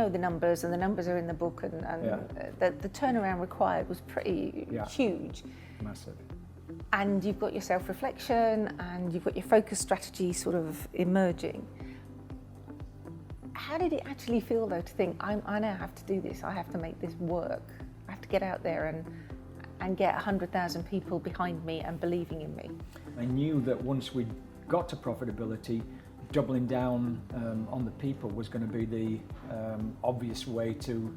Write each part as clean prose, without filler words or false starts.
know the numbers, and the numbers are in the book, and the turnaround required was pretty huge. Massive. And you've got your self-reflection, and you've got your focus strategy sort of emerging. How did it actually feel, though, to think, I now have to do this, I have to make this work, I have to get out there and get 100,000 people behind me and believing in me? I knew that once we got to profitability, doubling down on the people was going to be the obvious way to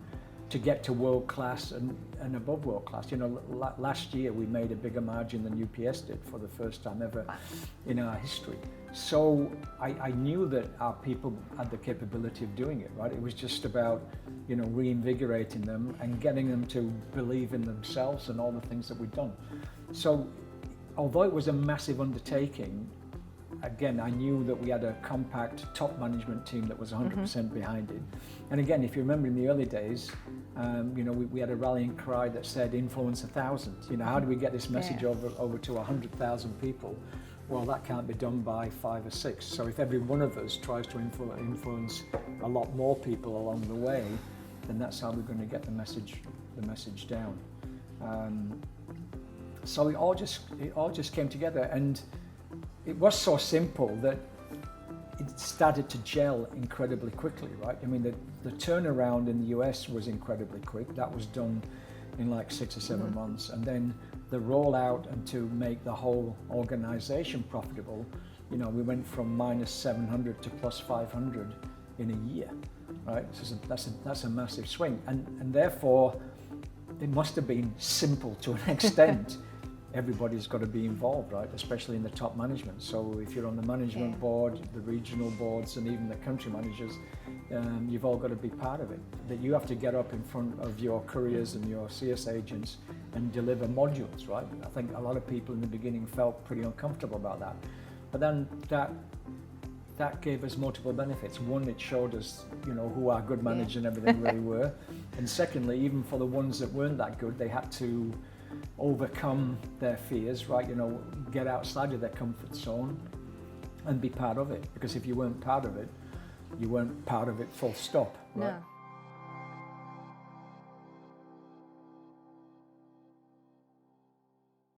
get to world class and above world class. You know, last year we made a bigger margin than UPS did for the first time ever in our history. So I knew that our people had the capability of doing it, right? It was just about, you know, reinvigorating them and getting them to believe in themselves and all the things that we'd done. So although it was a massive undertaking, again, I knew that we had a compact top management team that was 100% behind it. And again, if you remember in the early days, you know, we had a rallying cry that said influence 1,000. You know, how do we get this message over to 100,000 people? Well, that can't be done by 5 or 6. So if every one of us tries to influence a lot more people along the way, then that's how we're going to get the message down. So it all just came together, and it was so simple that it started to gel incredibly quickly, right? I mean, the turnaround in the US was incredibly quick. That was done in like 6 or 7 months. And then the rollout and to make the whole organization profitable, you know, we went from minus 700 to plus 500 in a year, right? So that's a massive swing. And therefore, it must have been simple to an extent. Everybody's got to be involved, right? Especially in the top management. So if you're on the management board, the regional boards, and even the country managers, you've all got to be part of it. That you have to get up in front of your couriers and your CS agents and deliver modules, right? I think a lot of people in the beginning felt pretty uncomfortable about that. But then that gave us multiple benefits. One, it showed us, you know, who our good managers and everything really were. And secondly, even for the ones that weren't that good, they had to overcome their fears, right? You know, get outside of their comfort zone and be part of it. Because if you weren't part of it, you weren't part of it full stop, right? No.